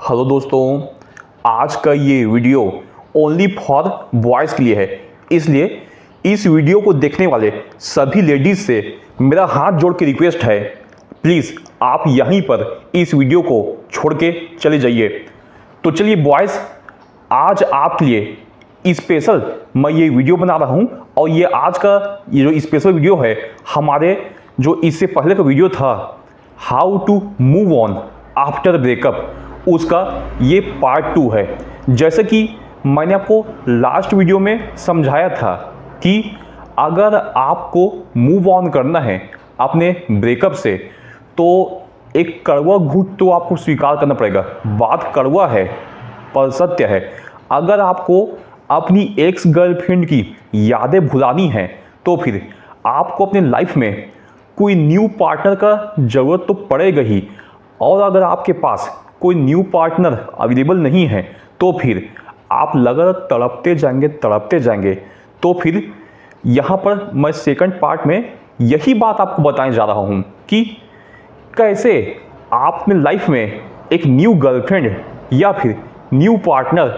Hello दोस्तों, आज का ये वीडियो ओनली फॉर बॉयज़ के लिए है। इसलिए इस वीडियो को देखने वाले सभी लेडीज़ से मेरा हाथ जोड़ के रिक्वेस्ट है, प्लीज़ आप यहीं पर इस वीडियो को छोड़ के चले जाइए। तो चलिए बॉयज़, आज आपके लिए स्पेशल मैं ये वीडियो बना रहा हूँ और ये आज का ये जो स्पेशल वीडियो है, हमारे जो इससे पहले का वीडियो था how to move on after breakup, उसका ये पार्ट 2 है। जैसे कि मैंने आपको लास्ट वीडियो में समझाया था कि अगर आपको मूव ऑन करना है अपने ब्रेकअप से तो एक कड़वा घूंट तो आपको स्वीकार करना पड़ेगा। बात कड़वा है पर सत्य है। अगर आपको अपनी एक्स गर्लफ्रेंड की यादें भुलानी है तो फिर आपको अपने लाइफ में कोई न्यू पार्टनर का ज़रूरत तो पड़ेगा ही, और अगर आपके पास कोई न्यू पार्टनर अवेलेबल नहीं है तो फिर आप लगातार तड़पते जाएंगे। तो फिर यहाँ पर मैं सेकंड पार्ट में यही बात आपको बताने जा रहा हूँ कि कैसे आप अपने लाइफ में एक न्यू गर्लफ्रेंड या फिर न्यू पार्टनर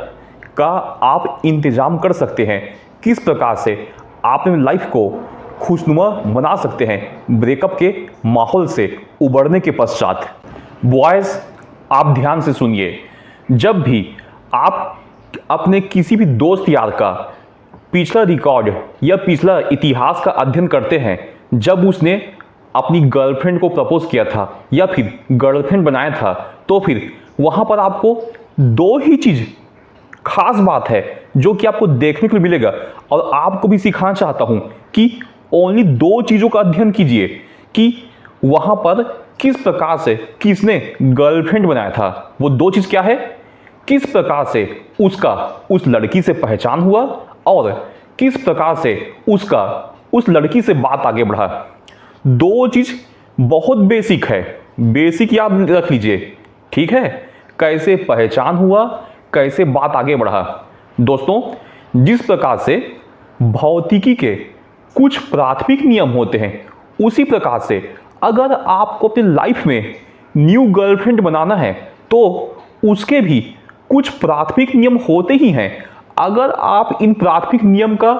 का आप इंतज़ाम कर सकते हैं, किस प्रकार से आप अपनी लाइफ को खुशनुमा बना सकते हैं ब्रेकअप के माहौल से उबरने के पश्चात। बॉयज़, आप ध्यान से सुनिए। जब भी आप अपने किसी भी दोस्त यार का पिछला रिकॉर्ड या पिछला इतिहास का अध्ययन करते हैं, जब उसने अपनी गर्लफ्रेंड को प्रपोज किया था या फिर गर्लफ्रेंड बनाया था, तो फिर वहाँ पर आपको दो ही चीज़ खास बात है जो कि आपको देखने को मिलेगा, और आपको भी सिखाना चाहता हूँ कि ओनली दो चीज़ों का अध्ययन कीजिए कि वहाँ पर किस प्रकार से किसने गर्लफ्रेंड बनाया था। वो दो चीज़ क्या है, किस प्रकार से उसका उस लड़की से पहचान हुआ और किस प्रकार से उसका उस लड़की से बात आगे बढ़ा। दो चीज़ बहुत बेसिक है, बेसिक याद रख लीजिए, ठीक है। कैसे पहचान हुआ, कैसे बात आगे बढ़ा। दोस्तों, जिस प्रकार से भौतिकी के कुछ प्राथमिक नियम होते हैं, उसी प्रकार से अगर आपको अपनी लाइफ में न्यू गर्लफ्रेंड बनाना है तो उसके भी कुछ प्राथमिक नियम होते ही हैं। अगर आप इन प्राथमिक नियम का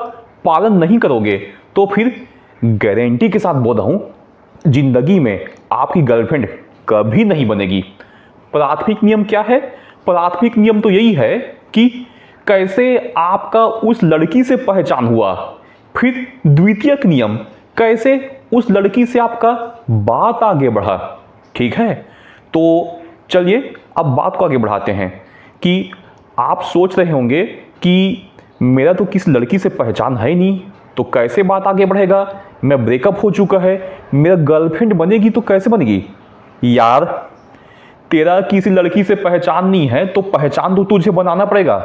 पालन नहीं करोगे तो फिर गारंटी के साथ बोल रहा हूँ, जिंदगी में आपकी गर्लफ्रेंड कभी नहीं बनेगी। प्राथमिक नियम क्या है? प्राथमिक नियम तो यही है कि कैसे आपका उस लड़की से पहचान हुआ। फिर द्वितीयक नियम, कैसे उस लड़की से आपका बात आगे बढ़ा, ठीक है। तो चलिए अब बात को आगे बढ़ाते हैं कि आप सोच रहे होंगे कि मेरा तो किस लड़की से पहचान है ही नहीं, तो कैसे बात आगे बढ़ेगा। मैं ब्रेकअप हो चुका है, मेरा गर्लफ्रेंड बनेगी तो कैसे बनेगी। यार, तेरा किसी लड़की से पहचान नहीं है तो पहचान तो तुझे बनाना पड़ेगा।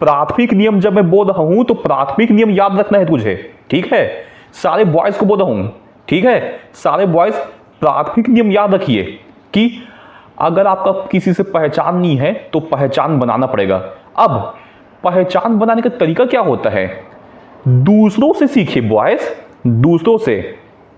प्राथमिक नियम जब मैं बोल रहा हूं तो प्राथमिक नियम याद रखना है तुझे, ठीक है। सारे बॉयज को बोल रहा हूं, ठीक है। सारे बॉयज प्राथमिक नियम याद रखिए कि अगर आपका किसी से पहचान नहीं है तो पहचान बनाना पड़ेगा। अब पहचान बनाने का तरीका क्या होता है? दूसरों से सीखिए बॉयज। दूसरों से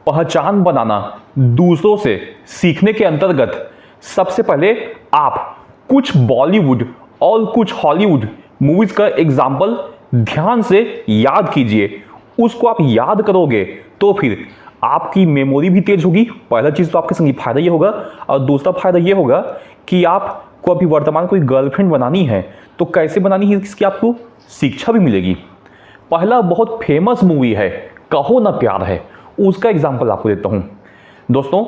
पहचान बनाना, दूसरों से सीखने के अंतर्गत सबसे पहले आप कुछ बॉलीवुड और कुछ हॉलीवुड मूवीज का एग्जाम्पल ध्यान से याद कीजिए। उसको आप याद करोगे तो फिर आपकी मेमोरी भी तेज होगी। पहला चीज़ तो आपके संग फायदा ये होगा, और दूसरा फायदा ये होगा कि आपको अभी वर्तमान कोई गर्लफ्रेंड बनानी है तो कैसे बनानी है इसकी आपको शिक्षा भी मिलेगी। पहला बहुत फेमस मूवी है कहो ना प्यार है, उसका एग्जाम्पल आपको देता हूँ। दोस्तों,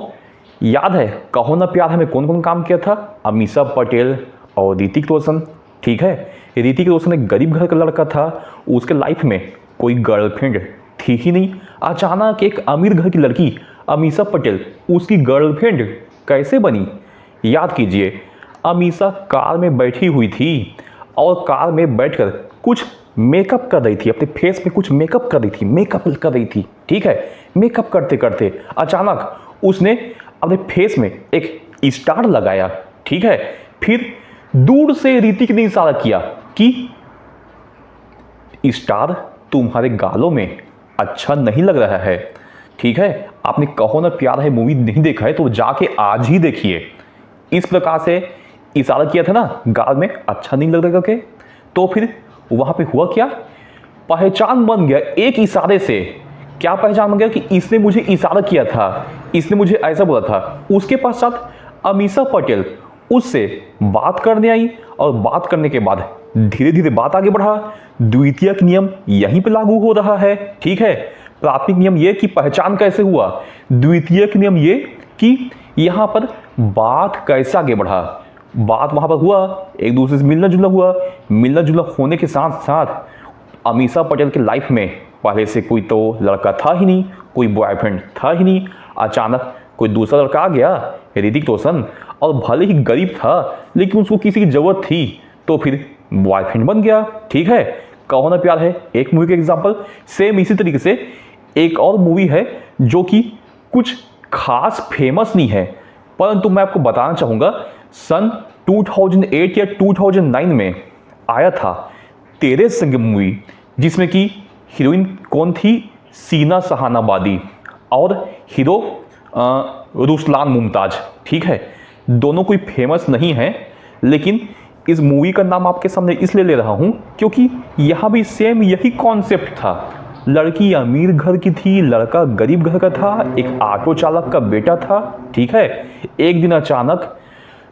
याद है कहो ना प्यार है में कौन कौन काम किया था? अमीषा पटेल और ऋतिक रोशन, ठीक है। ऋतिक रोशन एक गरीब घर का लड़का था, उसके लाइफ में कोई गर्लफ्रेंड थी ही नहीं। अचानक एक अमीर घर की लड़की अमीषा पटेल उसकी गर्लफ्रेंड कैसे बनी? याद कीजिए, अमीषा कार में बैठी हुई थी और कार में बैठकर कुछ मेकअप कर रही थी, अपने फेस में कुछ मेकअप कर रही थी, ठीक है। मेकअप करते करते अचानक उसने अपने फेस में एक स्टार लगाया, ठीक है। फिर दूर से ऋतिक ने इशारा किया कि स्टार तुम्हारे गालों में अच्छा नहीं लग रहा है, ठीक है। आपने कहो ना प्यार है मूवी नहीं देखा है तो जाके आज ही देखिए। इस प्रकार से इशारा किया था ना गाल में, अच्छा नहीं लग रहा करके। तो फिर वहां पे हुआ क्या, पहचान बन गया एक इशारे से। क्या पहचान बन गया कि इसने मुझे इशारा किया था, इसने मुझे ऐसा बोला था। उसके पश्चात अमीषा पटेल उससे बात करने आई और बात करने के बाद धीरे धीरे बात आगे बढ़ा। द्वितीयक नियम यहीं पे लागू हो रहा है, ठीक है। प्राथमिक नियम ये कि पहचान कैसे हुआ, द्वितीयक नियम ये कि यहां पर बात कैसे आगे बढ़ा। बात वहां पर हुआ, एक दूसरे से मिलना जुलना हुआ, मिलना जुलना होने के साथ साथ अमीषा पटेल के लाइफ में पहले से कोई तो लड़का था ही नहीं, कोई बॉयफ्रेंड था ही नहीं। अचानक कोई दूसरा लड़का आ गया, ऋतिक रोशन, और भले ही गरीब था लेकिन उसको किसी की जरूरत थी तो फिर बॉयफ्रेंड बन गया, ठीक है। कहो ना प्यार है एक मूवी का एग्जाम्पल। सेम इसी तरीके से एक और मूवी है जो कि कुछ खास फेमस नहीं है, परंतु मैं आपको बताना चाहूंगा सन 2008 या 2009 में आया था तेरे संग मूवी, जिसमें कि हीरोइन कौन थी, सीना सहानाबादी, और हीरो रुसलान मुमताज, ठीक है। दोनों कोई फेमस नहीं है, लेकिन इस मूवी का नाम आपके सामने इसलिए ले रहा हूं क्योंकि यहां भी सेम यही कॉन्सेप्ट था। लड़की अमीर घर की थी, लड़का गरीब घर का था, एक ऑटो चालक का बेटा था, ठीक है। एक दिन अचानक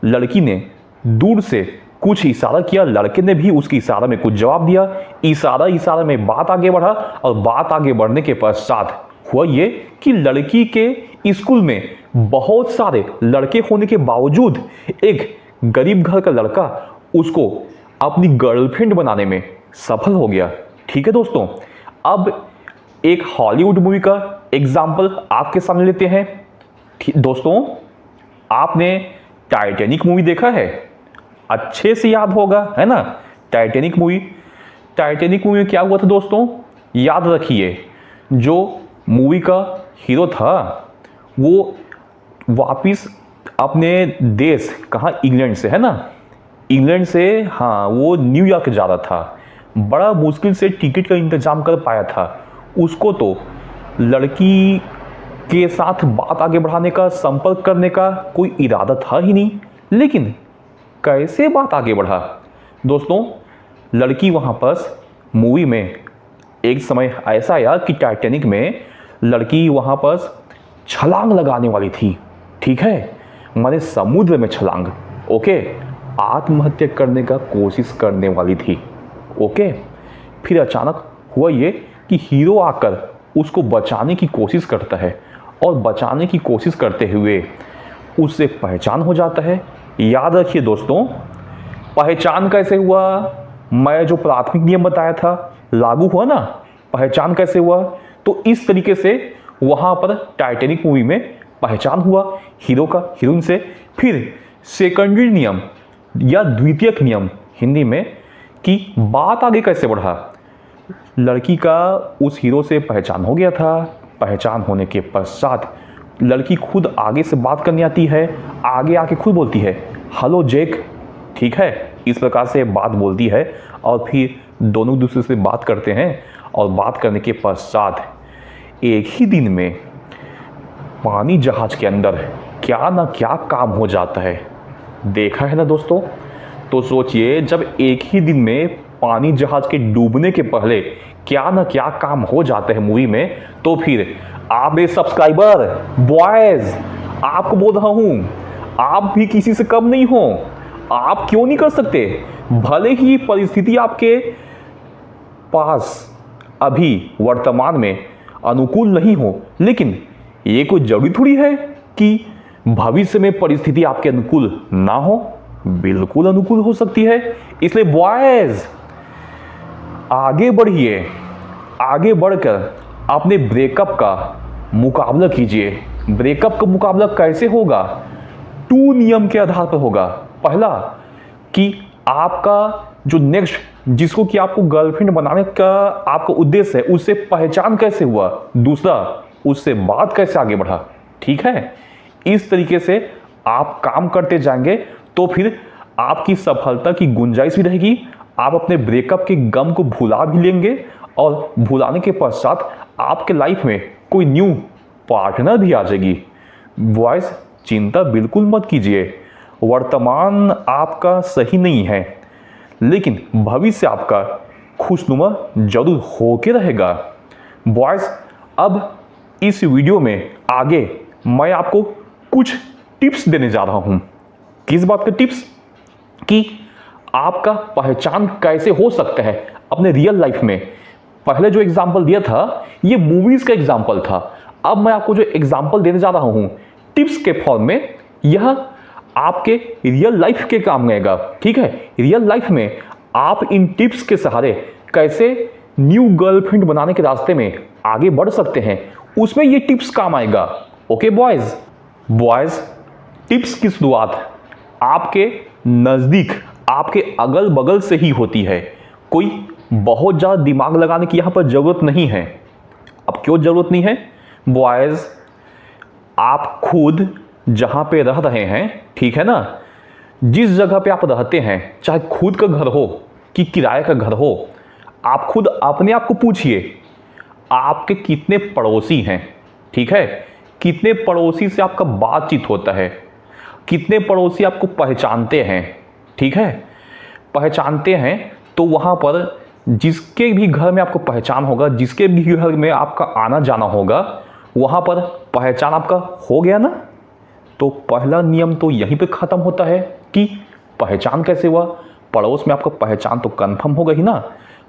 लड़की ने दूर से कुछ इशारा किया, लड़के ने भी उसके इशारा में कुछ जवाब दिया। इशारा में बात आगे बढ़ा, और बात आगे बढ़ने के पश्चात हुआ ये कि लड़की के स्कूल में बहुत सारे लड़के होने के बावजूद एक गरीब घर का लड़का उसको अपनी गर्लफ्रेंड बनाने में सफल हो गया, ठीक है दोस्तों। अब एक हॉलीवुड मूवी का एग्जाम्पल आपके सामने लेते हैं। दोस्तों, आपने टाइटैनिक मूवी देखा है, अच्छे से याद होगा, है ना। टाइटैनिक मूवी में क्या हुआ था दोस्तों, याद रखिए। जो मूवी का हीरो था वो वापिस अपने देश, कहाँ, इंग्लैंड से, है ना, इंग्लैंड से, हाँ, वो न्यूयॉर्क जा रहा था। बड़ा मुश्किल से टिकट का इंतजाम कर पाया था। उसको तो लड़की के साथ बात आगे बढ़ाने का, संपर्क करने का कोई इरादा था ही नहीं, लेकिन कैसे बात आगे बढ़ा दोस्तों। लड़की वहाँ पर मूवी में एक समय ऐसा आया कि टाइटैनिक में लड़की वहाँ पर छलांग लगाने वाली थी, ठीक है, माने समुद्र में छलांग, ओके, आत्महत्या करने का कोशिश करने वाली थी, ओके। फिर अचानक हुआ ये कि हीरो आकर उसको बचाने की कोशिश करता है, और बचाने की कोशिश करते हुए उससे पहचान हो जाता है। याद रखिए दोस्तों, पहचान कैसे हुआ, मैं जो प्राथमिक नियम बताया था लागू हुआ ना। पहचान कैसे हुआ, तो इस तरीके से वहां पर टाइटैनिक मूवी में पहचान हुआ हीरो का हीरोइन से। फिर सेकेंडरी नियम या द्वितीयक नियम हिंदी में कि बात आगे कैसे बढ़ा। लड़की का उस हीरो से पहचान हो गया था, पहचान होने के पश्चात लड़की खुद आगे से बात करने आती है, आगे आके खुद बोलती है हेलो जैक, ठीक है, इस प्रकार से बात बोलती है। और फिर दोनों दूसरे से बात करते हैं, और बात करने के पश्चात एक ही दिन में पानी जहाज के अंदर क्या ना क्या काम हो जाता है, देखा है ना दोस्तों। तो सोचिए, जब एक ही दिन में पानी जहाज के डूबने के पहले क्या ना क्या काम हो जाते हैं मूवी में, तो फिर आप मेरे सब्सक्राइबर बॉयज, आपको बोल रहा हूं, आप भी किसी से कम नहीं हो। आप क्यों नहीं कर सकते, भले ही परिस्थिति आपके पास अभी वर्तमान में अनुकूल नहीं हो, लेकिन ये कोई जरूरी थोड़ी है कि भविष्य में परिस्थिति आपके अनुकूल ना हो, बिल्कुल अनुकूल हो सकती है। इसलिए बॉयज आगे बढ़िए, आगे बढ़कर अपने ब्रेकअप का मुकाबला कीजिए। ब्रेकअप का मुकाबला कैसे होगा, 2 नियम के आधार पर होगा। पहला कि आपका जो नेक्स्ट, जिसको कि आपको गर्लफ्रेंड बनाने का आपका उद्देश्य है, उससे पहचान कैसे हुआ। दूसरा, उससे बात कैसे आगे बढ़ा, ठीक है। इस तरीके से आप काम करते जाएंगे तो फिर आपकी सफलता की गुंजाइश भी रहेगी। आप अपने ब्रेकअप के गम को भुला भी लेंगे, और भुलाने के पश्चात आपके लाइफ में कोई न्यू पार्टनर भी आ जाएगी। बॉयज चिंता बिल्कुल मत कीजिए, वर्तमान आपका सही नहीं है, लेकिन भविष्य आपका खुशनुमा जरूर होके रहेगा। बॉयज़, अब इस वीडियो में आगे मैं आपको कुछ टिप्स देने जा रहा हूं। किस बात के टिप्स? कि आपका पहचान कैसे हो सकता है अपने रियल लाइफ में। पहले जो एग्जाम्पल दिया था ये मूवीज का एग्जाम्पल था। अब मैं आपको जो एग्जाम्पल देने जा रहा हूं टिप्स के फॉर्म में, यह आपके रियल लाइफ के काम आएगा। ठीक है, रियल लाइफ में आप इन टिप्स के सहारे कैसे न्यू गर्लफ्रेंड बनाने के रास्ते में आगे बढ़ सकते हैं, उसमें ये टिप्स काम आएगा। ओके बॉयज, टिप्स की शुरुआत आपके नज़दीक, आपके अगल बगल से ही होती है। कोई बहुत ज़्यादा दिमाग लगाने की यहाँ पर ज़रूरत नहीं है। अब क्यों ज़रूरत नहीं है? बॉयज़, आप खुद जहाँ पे रह रहे हैं, ठीक है ना, जिस जगह पे आप रहते हैं, चाहे खुद का घर हो कि किराए का घर हो, आप खुद अपने आप को पूछिए आपके कितने पड़ोसी हैं। ठीक है, कितने पड़ोसी से आपका बातचीत होता है, कितने पड़ोसी आपको पहचानते हैं। ठीक है, पहचानते हैं तो वहाँ पर जिसके भी घर में आपको पहचान होगा, जिसके भी घर में आपका आना जाना होगा, वहाँ पर पहचान आपका हो गया ना। तो पहला नियम तो यहीं पे ख़त्म होता है कि पहचान कैसे हुआ। पड़ोस में आपका पहचान तो कंफर्म होगा ही ना।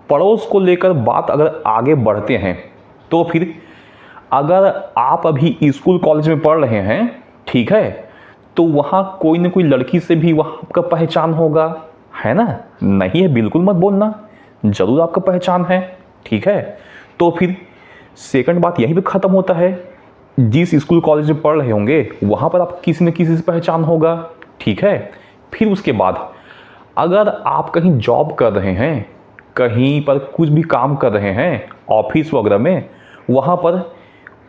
पड़ोस को लेकर बात अगर आगे बढ़ते हैं तो फिर अगर आप अभी स्कूल कॉलेज में पढ़ रहे हैं, ठीक है, तो वहाँ कोई ना कोई लड़की से भी वहाँ आपका पहचान होगा, है ना? नहीं है बिल्कुल मत बोलना, ज़रूर आपका पहचान है। ठीक है, तो फिर सेकंड बात यहीं पे ख़त्म होता है, जिस स्कूल कॉलेज में पढ़ रहे होंगे वहाँ पर आप किसी न किसी से पहचान होगा। ठीक है, फिर उसके बाद अगर आप कहीं जॉब कर रहे हैं, कहीं पर कुछ भी काम कर रहे हैं ऑफिस वगैरह में, वहाँ पर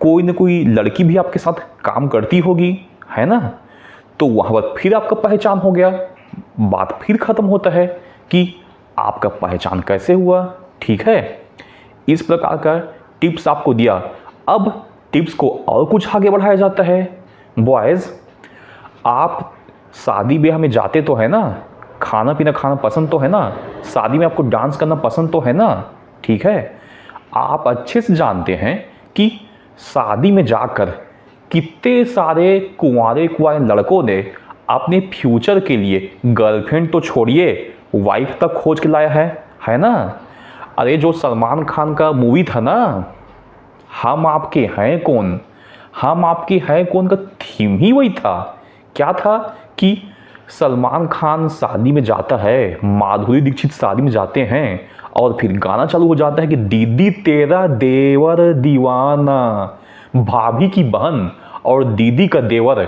कोई न कोई लड़की भी आपके साथ काम करती होगी, है ना? तो वहाँ पर फिर आपका पहचान हो गया। बात फिर ख़त्म होता है कि आपका पहचान कैसे हुआ। ठीक है, इस प्रकार का टिप्स आपको दिया। अब टिप्स को और कुछ आगे बढ़ाया जाता है। बॉयज़, आप शादी ब्याह में जाते तो है ना, खाना पीना खाना पसंद तो है ना, शादी में आपको डांस करना पसंद तो है ना। ठीक है, आप अच्छे से जानते हैं कि शादी में जाकर कितने सारे कुंवारे लड़कों ने अपने फ्यूचर के लिए गर्लफ्रेंड तो छोड़िए, वाइफ तक खोज के लाया है ना? अरे जो सलमान खान का मूवी था ना, हम आपके हैं कौन, हम आपके हैं कौन का थीम ही वही था। क्या था कि सलमान खान शादी में जाता है, माधुरी दीक्षित शादी में जाते हैं, और फिर गाना चालू हो जाता है कि दीदी तेरा देवर दीवाना, भाभी की बहन और दीदी का देवर,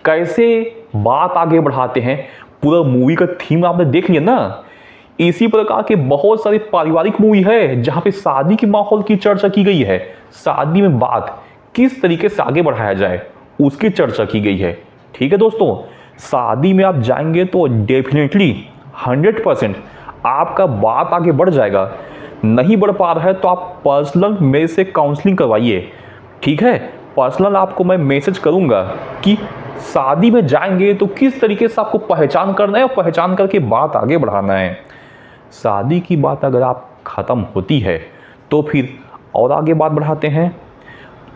कैसे बात आगे बढ़ाते हैं। पूरा मूवी का थीम आपने देख लिया ना। इसी प्रकार के बहुत सारी पारिवारिक मूवी है जहाँ पे शादी के माहौल की चर्चा की गई है, शादी में बात किस तरीके से आगे बढ़ाया जाए उसकी चर्चा की गई है। ठीक है दोस्तों, शादी में आप जाएंगे तो डेफिनेटली 100% आपका बात आगे बढ़ जाएगा। नहीं बढ़ पा रहा है तो आप पर्सनल मेरे से काउंसलिंग करवाइए। ठीक है, पर्सनल आपको मैं मैसेज करूंगा कि शादी में जाएंगे तो किस तरीके से आपको पहचान करना है और पहचान करके बात आगे बढ़ाना है। शादी की बात अगर आप ख़त्म होती है तो फिर और आगे बात बढ़ाते हैं।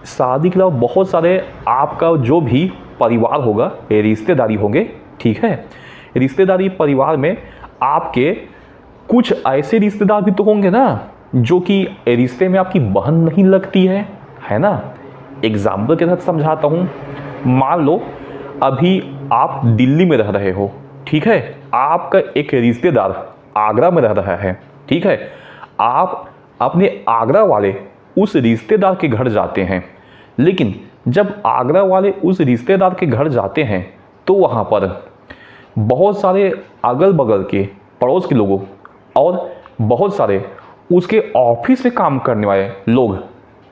शादी के अलावा बहुत सारे आपका जो भी परिवार होगा, रिश्तेदारी होंगे। ठीक है, रिश्तेदारी परिवार में आपके कुछ ऐसे रिश्तेदार भी तो होंगे ना जो कि रिश्ते में आपकी बहन नहीं लगती है ना? एग्जाम्पल के साथ समझाता हूँ। मान लो अभी आप दिल्ली में रह रहे हो, ठीक है, आपका एक रिश्तेदार आगरा में रह रहा है। ठीक है, आप अपने आगरा वाले उस रिश्तेदार के घर जाते हैं, लेकिन जब आगरा वाले उस रिश्तेदार के घर जाते हैं तो वहाँ पर बहुत सारे अगल बगल के पड़ोस के लोगों और बहुत सारे उसके ऑफिस में काम करने वाले लोग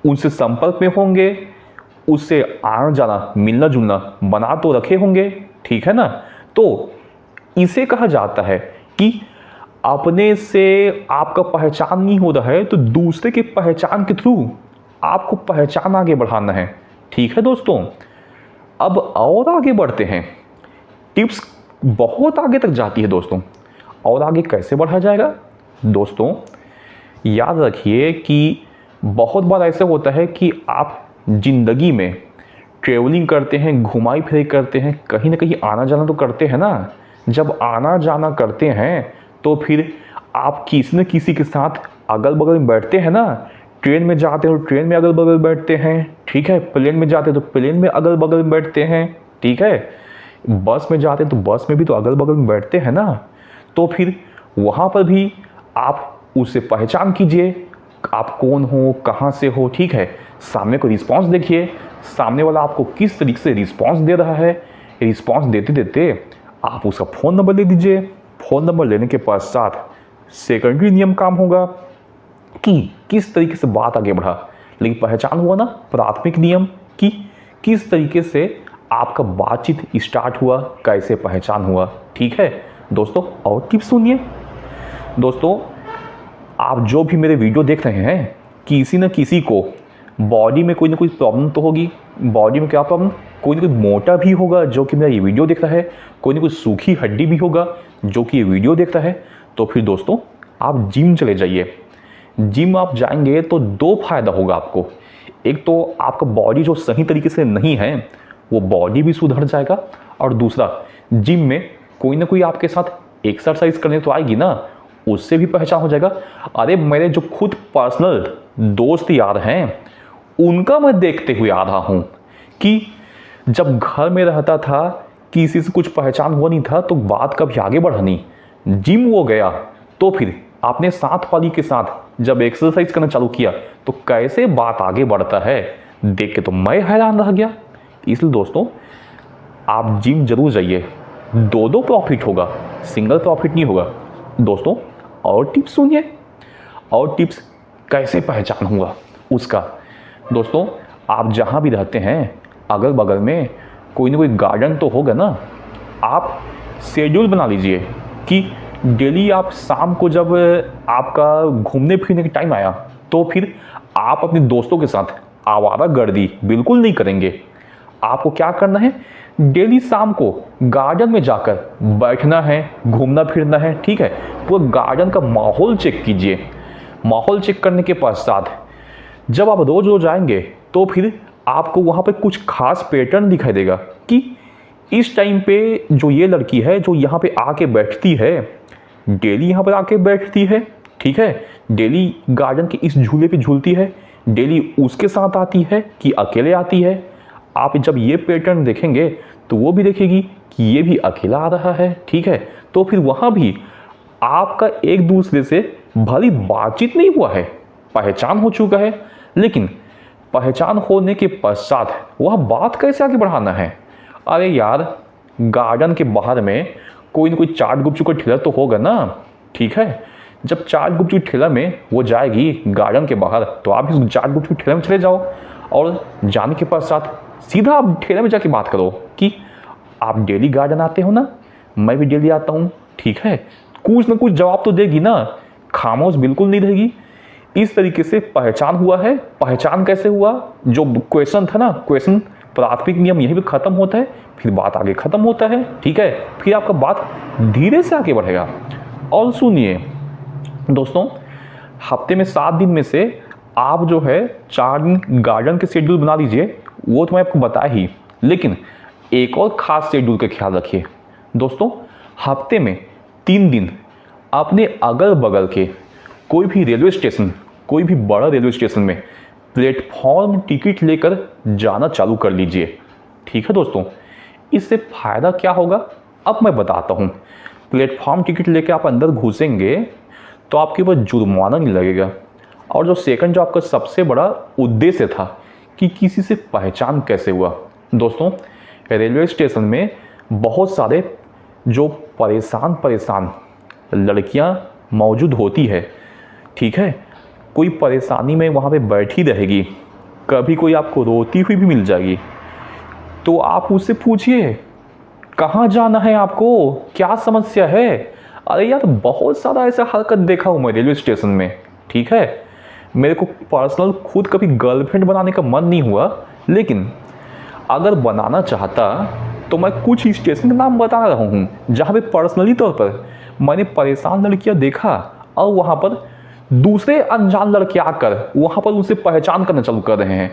उनसे संपर्क में होंगे, उससे आना जाना मिलना जुलना बना तो रखे होंगे। ठीक है ना? तो इसे कहा जाता है कि अपने से आपका पहचान नहीं हो रहा है तो दूसरे के पहचान के थ्रू आपको पहचान आगे बढ़ाना है। ठीक है दोस्तों, अब और आगे बढ़ते हैं। टिप्स बहुत आगे तक जाती है दोस्तों। और आगे कैसे बढ़ा जाएगा दोस्तों, याद रखिए कि बहुत बार ऐसा होता है कि आप ज़िंदगी में ट्रेवलिंग करते हैं, घुमाई फिराई करते हैं, कहीं ना कहीं आना जाना तो करते हैं ना। जब आना जाना करते हैं तो फिर आप किसी न किसी के साथ अगल बगल में बैठते हैं ना। ट्रेन में जाते हो ट्रेन में अगल बगल बैठते हैं, ठीक है। प्लेन में जाते तो प्लेन में अगल बगल में बैठते हैं, ठीक है। बस में जाते तो बस में भी तो अगल बगल में बैठते हैं ना। तो फिर वहाँ पर भी आप उससे पहचान कीजिए, आप कौन हो, कहाँ से हो, ठीक है। सामने को रिस्पॉन्स देखिए, सामने वाला आपको किस तरीके से रिस्पॉन्स दे रहा है। रिस्पॉन्स देते देते आप उसका फ़ोन नंबर ले दीजिए। फ़ोन नंबर लेने के पश्चात सेकेंडरी नियम काम होगा कि किस तरीके से बात आगे बढ़ा। लेकिन पहचान हुआ ना प्राथमिक नियम कि किस तरीके से आपका बातचीत स्टार्ट हुआ, कैसे पहचान हुआ, ठीक है दोस्तों। और टिप्स सुनिए दोस्तों, आप जो भी मेरे वीडियो देख रहे हैं, किसी न किसी को बॉडी में कोई ना कोई प्रॉब्लम तो होगी। बॉडी में क्या प्रॉब्लम, कोई ना कोई मोटा भी होगा जो कि मेरा ये वीडियो देख रहा है, कोई ना कोई सूखी हड्डी भी होगा जो कि ये वीडियो देख रहा है। तो फिर दोस्तों आप जिम चले जाइए। जिम आप जाएंगे तो दो फायदा होगा आपको। एक तो आपका बॉडी जो सही तरीके से नहीं है वो बॉडी भी सुधर जाएगा, और दूसरा जिम में कोई ना कोई आपके साथ एक्सरसाइज करने तो आएगी ना, उससे भी पहचान हो जाएगा। अरे मेरे जो खुद पर्सनल दोस्त यार हैं उनका मैं देखते हुए आ रहा हूँ कि जब घर में रहता था किसी से कुछ पहचान हुआ नहीं था तो बात कभी आगे बढ़ा नहीं। जिम वो गया तो फिर आपने साथ वाली के साथ जब एक्सरसाइज करना चालू किया तो कैसे बात आगे बढ़ता है देख के तो मैं हैरान रह गया। इसलिए दोस्तों आप जिम जरूर जाइए, दो प्रॉफिट होगा, सिंगल प्रॉफिट नहीं होगा दोस्तों। और टिप्स सुनिए, और टिप्स कैसे पहचान हुआ उसका। दोस्तों आप जहाँ भी रहते हैं अगल बगल में कोई ना कोई गार्डन तो होगा ना। आप शेड्यूल बना लीजिए कि डेली आप शाम को जब आपका घूमने फिरने का टाइम आया तो फिर आप अपने दोस्तों के साथ आवारागर्दी बिल्कुल नहीं करेंगे। आपको क्या करना है, डेली शाम को गार्डन में जाकर बैठना है, घूमना फिरना है, ठीक है। पूरा गार्डन का माहौल चेक कीजिए। माहौल चेक करने के पश्चात जब आप रोज रोज आएंगे तो फिर आपको वहाँ पे कुछ खास पैटर्न दिखाई देगा कि इस टाइम पे जो ये लड़की है जो यहाँ पे आके बैठती है, डेली यहाँ पर आके बैठती है, ठीक है, डेली गार्डन के इस झूले पे झूलती है, डेली उसके साथ आती है कि अकेले आती है। आप जब ये पैटर्न देखेंगे तो वो भी देखेगी कि ये भी अकेला आ रहा है, ठीक है। तो फिर वहाँ भी आपका एक दूसरे से भली बातचीत नहीं हुआ है, पहचान हो चुका है, लेकिन पहचान होने के पश्चात वह बात कैसे आगे बढ़ाना है। अरे यार गार्डन के बाहर में कोई ना कोई चाट गुपचुप का ठेला तो होगा ना, ठीक है। जब चाट गुपचुप ठेला में वो जाएगी गार्डन के बाहर तो आप इस चाट गुपचुप ठेला में चले जाओ, और जाने के पश्चात सीधा आप ठेला में जाके बात करो कि आप डेली गार्डन आते हो ना, मैं भी डेली आता हूँ, ठीक है। कुछ ना कुछ जवाब तो देगी ना, खामोश बिल्कुल नहीं रहेगी। इस तरीके से पहचान हुआ है। पहचान कैसे हुआ, जो क्वेश्चन था ना, क्वेश्चन प्राथमिक नियम यहीं पे खत्म होता है, फिर बात आगे खत्म होता है, ठीक है। फिर आपका बात धीरे से आगे बढ़ेगा। और सुनिए दोस्तों, हफ्ते में 7 दिन में से आप जो है 4 दिन गार्डन के शेड्यूल बना लीजिए, वो तो मैं आपको बताया ही, लेकिन एक और खास शेड्यूल का ख्याल रखिए दोस्तों। हफ्ते में 3 दिन अपने अगल बगल के कोई भी रेलवे स्टेशन, कोई भी बड़ा रेलवे स्टेशन में प्लेटफॉर्म टिकट लेकर जाना चालू कर लीजिए, ठीक है दोस्तों। इससे फ़ायदा क्या होगा अब मैं बताता हूँ। प्लेटफॉर्म टिकट लेकर आप अंदर घुसेंगे तो आपके ऊपर जुर्माना नहीं लगेगा। और जो सेकंड, जो आपका सबसे बड़ा उद्देश्य था कि किसी से पहचान कैसे हुआ दोस्तों, रेलवे स्टेशन में बहुत सारे जो परेशान लड़कियां मौजूद होती है, ठीक है। कोई परेशानी में वहाँ पे बैठी रहेगी, कभी कोई आपको रोती हुई भी मिल जाएगी, तो आप उससे पूछिए कहाँ जाना है आपको, क्या समस्या है। अरे यार बहुत सारा ऐसा हरकत देखा हूँ मैं रेलवे स्टेशन में, ठीक है। मेरे को पर्सनल खुद कभी गर्लफ्रेंड बनाने का मन नहीं हुआ, लेकिन अगर बनाना चाहता तो मैं कुछ स्टेशन का नाम बता रहा हूँ जहाँ पे पर्सनली तौर पर मैंने परेशान लड़कियाँ देखा और वहाँ पर दूसरे अनजान लड़के आकर वहाँ पर उनसे पहचान करना चालू कर रहे हैं।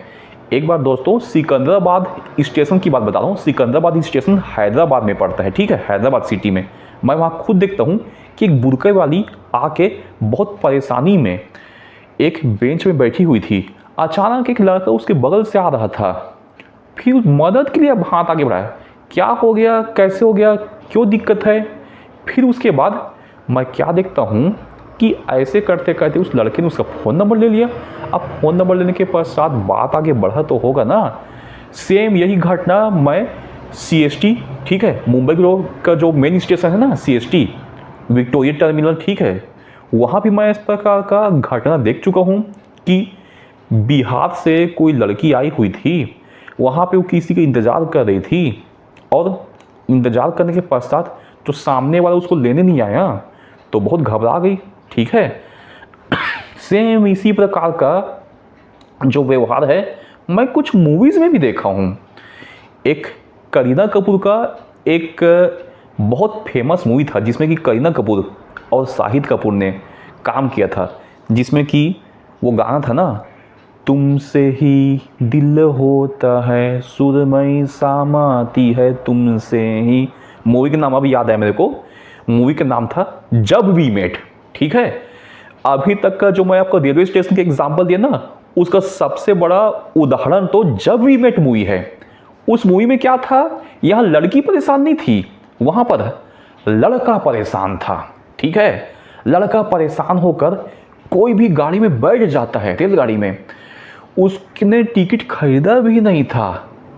एक बार दोस्तों सिकंदराबाद स्टेशन की बात बता रहा हूँ। सिकंदराबाद स्टेशन हैदराबाद में पड़ता है, ठीक है, हैदराबाद सिटी में। मैं वहाँ खुद देखता हूँ कि एक बुरके वाली आके बहुत परेशानी में एक बेंच में बैठी हुई थी। अचानक एक लड़का उसके बगल से आ रहा था, फिर मदद के लिए अब हाथ आगे बढ़ाया, क्या हो गया, कैसे हो गया, क्यों दिक्कत है। फिर उसके बाद मैं क्या देखता हूँ कि ऐसे करते करते उस लड़के ने उसका फ़ोन नंबर ले लिया। अब फ़ोन नंबर लेने के पश्चात बात आगे बढ़ा तो होगा ना। सेम यही घटना मैं CST, ठीक है, मुंबई का जो मेन स्टेशन है ना CST, विक्टोरिया टर्मिनल, ठीक है, वहाँ भी मैं इस प्रकार का घटना देख चुका हूँ कि बिहार से कोई लड़की आई हुई थी, वहाँ पे वो किसी का इंतज़ार कर रही थी और इंतज़ार करने के पश्चात जो सामने वाला उसको लेने नहीं आया तो बहुत घबरा गई, ठीक है। सेम इसी प्रकार का जो व्यवहार है मैं कुछ मूवीज़ में भी देखा हूँ। एक करीना कपूर का एक बहुत फेमस मूवी था जिसमें कि करीना कपूर और शाहिद कपूर ने काम किया था, जिसमें कि वो गाना था ना, तुमसे ही दिल होता है, सुरमई सामाती है तुमसे ही। मूवी का नाम अभी याद है मेरे को, मूवी का नाम था जब वी मेट, ठीक है। अभी तक का जो मैं आपको रेलवे स्टेशन का एग्जांपल दिया ना, उसका सबसे बड़ा उदाहरण तो जब वी मेट मूवी है। उस मूवी में क्या था, यहाँ लड़की परेशान नहीं थी, वहाँ पर लड़का परेशान था, ठीक है। लड़का परेशान होकर कोई भी गाड़ी में बैठ जाता है, रेलगाड़ी में, उसने टिकट खरीदा भी नहीं था।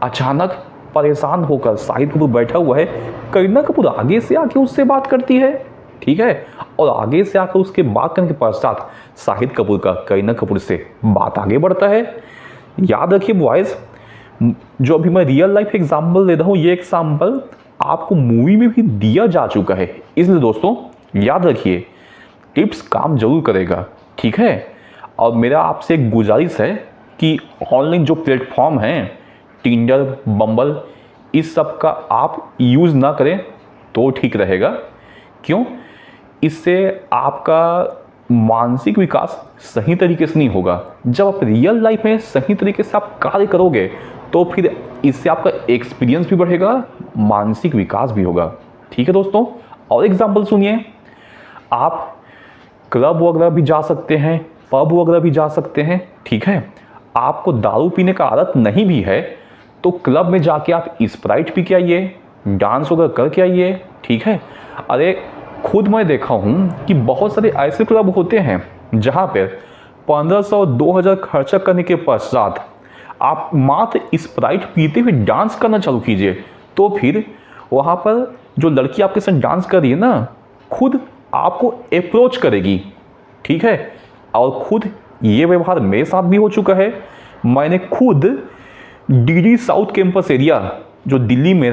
अचानक परेशान होकर शाहिद कपूर बैठा हुआ है, करीना कपूर आगे से आके उससे बात करती है, ठीक है, और आगे से आकर उसके बात करने के पश्चात शाहिद कपूर का करीना कपूर से बात आगे बढ़ता है। याद रखिए बॉयज़, जो अभी मैं रियल लाइफ एग्जाम्पल दे रहा हूँ, ये एग्जाम्पल आपको मूवी में भी दिया जा चुका है, इसलिए दोस्तों याद रखिए, टिप्स काम जरूर करेगा, ठीक है। और मेरा आपसे एक गुजारिश है कि ऑनलाइन जो प्लेटफॉर्म हैं, टिंडर, बम्बल, इस सब का आप यूज़ ना करें तो ठीक रहेगा। क्यों? इससे आपका मानसिक विकास सही तरीके से नहीं होगा। जब आप रियल लाइफ में सही तरीके से आप कार्य करोगे तो फिर इससे आपका एक्सपीरियंस भी बढ़ेगा, मानसिक विकास भी होगा, ठीक है दोस्तों। और एग्जाम्पल सुनिए, आप क्लब वगैरह भी जा सकते हैं, पब वगैरह भी जा सकते हैं, ठीक है। आपको दारू पीने का आदत नहीं भी है तो क्लब में जाके आप स्प्राइट पी के आइए, डांस वगैरह करके आइए, ठीक है। अरे खुद मैं देखा हूँ कि बहुत सारे ऐसे क्लब होते हैं जहाँ पर 1500-2000 खर्चा करने के पश्चात आप मात्र स्प्राइट पीते हुए डांस करना चालू कीजिए, तो फिर वहाँ पर जो लड़की आपके साथ डांस कर रही है ना, खुद आपको अप्रोच करेगी, ठीक है। और खुद ये व्यवहार मेरे साथ भी हो चुका है। मैंने खुद DD साउथ कैंपस एरिया जो दिल्ली में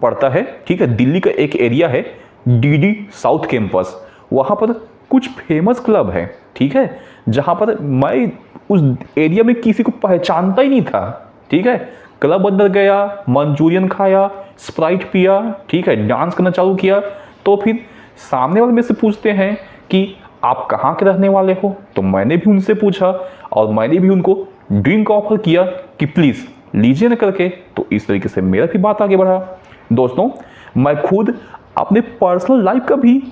पड़ता है, ठीक है, दिल्ली का एक एरिया है DD साउथ कैंपस, वहाँ पर कुछ फेमस क्लब है, ठीक है, जहाँ पर मैं उस एरिया में किसी को पहचानता ही नहीं था, ठीक है। क्लब अंदर गया, मंचूरियन खाया, स्प्राइट पिया, ठीक है, डांस करना चालू किया, तो फिर सामने वाले में से पूछते हैं कि आप कहाँ के रहने वाले हो, तो मैंने भी उनसे पूछा और मैंने भी उनको ड्रिंक ऑफर किया कि प्लीज़ लीजिए ना करके। तो इस तरीके से मेरा भी बात आगे बढ़ा। दोस्तों मैं खुद अपने पर्सनल लाइफ का भी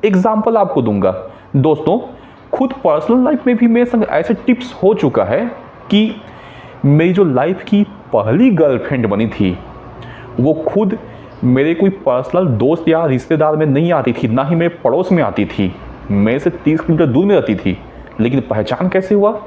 एग्जाम्पल आपको दूंगा। दोस्तों खुद पर्सनल लाइफ में भी मेरे संग ऐसे टिप्स हो चुका है कि मेरी जो लाइफ की पहली गर्लफ्रेंड बनी थी वो खुद मेरे कोई पर्सनल दोस्त या रिश्तेदार में नहीं आती थी, ना ही मेरे पड़ोस में आती थी, मेरे से 30 किलोमीटर दूर में रहती थी। लेकिन पहचान कैसे हुआ?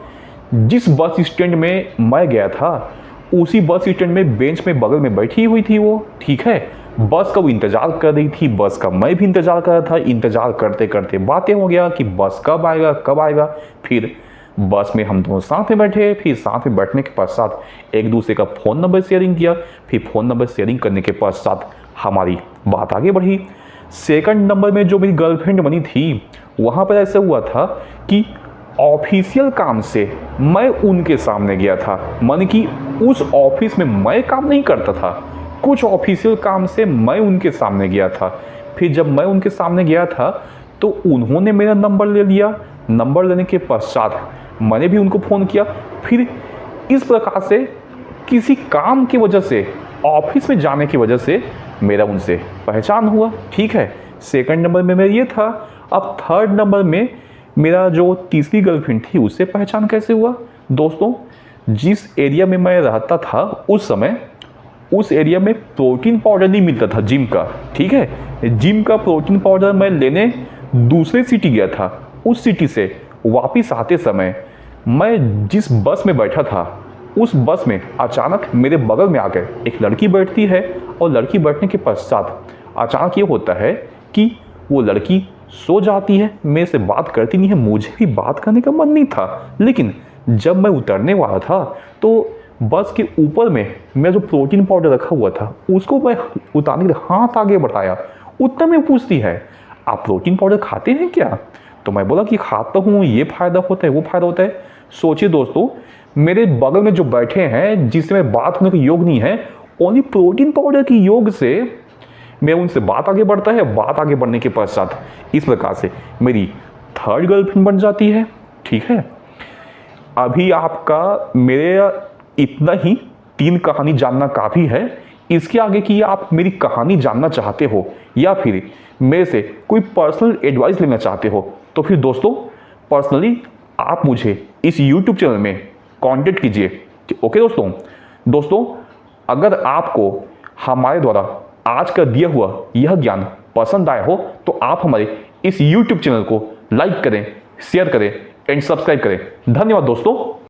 जिस बस स्टैंड में मैं गया था उसी बस स्टैंड में बेंच में बगल में बैठी हुई थी वो, ठीक है। बस का वो इंतज़ार कर रही थी, बस का मैं भी इंतज़ार कर रहा था। इंतज़ार करते करते बातें हो गया कि बस कब आएगा कब आएगा। फिर बस में हम दोनों साथ में बैठे, फिर साथ में बैठने के पश्चात एक दूसरे का फ़ोन नंबर शेयरिंग किया। फिर फ़ोन नंबर शेयरिंग करने के पश्चात हमारी बात आगे बढ़ी। सेकंड नंबर में जो मेरी गर्लफ्रेंड बनी थी वहाँ पर ऐसा हुआ था कि ऑफिशियल काम से मैं उनके सामने गया था, माने कि उस ऑफिस में मैं काम नहीं करता था, कुछ ऑफिशियल काम से मैं उनके सामने गया था। फिर जब मैं उनके सामने गया था तो उन्होंने मेरा नंबर ले लिया। नंबर लेने के पश्चात मैंने भी उनको फ़ोन किया। फिर इस प्रकार से किसी काम की वजह से, ऑफिस में जाने की वजह से मेरा उनसे पहचान हुआ। ठीक है, सेकंड नंबर में मेरा ये था। अब थर्ड नंबर में मेरा जो तीसरी गर्लफ्रेंड थी उससे पहचान कैसे हुआ? दोस्तों, जिस एरिया में मैं रहता था उस समय, उस एरिया में प्रोटीन पाउडर नहीं मिलता था जिम का। ठीक है, जिम का प्रोटीन पाउडर मैं लेने दूसरे सिटी गया था। उस सिटी से वापस आते समय मैं जिस बस में बैठा था उस बस में अचानक मेरे बगल में आकर एक लड़की बैठती है और लड़की बैठने के पश्चात अचानक ये होता है कि वो लड़की सो जाती है, मेरे से बात करती नहीं है। मुझे भी बात करने का मन नहीं था, लेकिन जब मैं उतरने वाला था तो बस के ऊपर में मेरा जो प्रोटीन पाउडर रखा हुआ था उसको मैं उतारने के लिए हाथ आगे बढ़ाया। उतना में पूछती है, आप प्रोटीन पाउडर खाते हैं क्या? तो मैं बोला कि खाता हूँ, ये फ़ायदा होता है, वो फ़ायदा होता है। सोचिए दोस्तों, मेरे बगल में जो बैठे हैं जिससे मैं बात होने का योग नहीं है, ओनली प्रोटीन पाउडर की योग से मैं उनसे बात आगे बढ़ता है। बात आगे बढ़ने के पश्चात इस प्रकार से मेरी थर्ड गर्लफ्रेंड बन जाती है। ठीक है, अभी आपका मेरे इतना ही 3 कहानी जानना काफ़ी है। इसके आगे की आप मेरी कहानी जानना चाहते हो या फिर मेरे से कोई पर्सनल एडवाइस लेना चाहते हो तो फिर दोस्तों पर्सनली आप मुझे इस YouTube चैनल में कांटेक्ट कीजिए। ओके दोस्तों, अगर आपको हमारे द्वारा आज का दिया हुआ यह ज्ञान पसंद आया हो तो आप हमारे इस YouTube चैनल को लाइक करें, शेयर करें एंड सब्सक्राइब करें। धन्यवाद दोस्तों।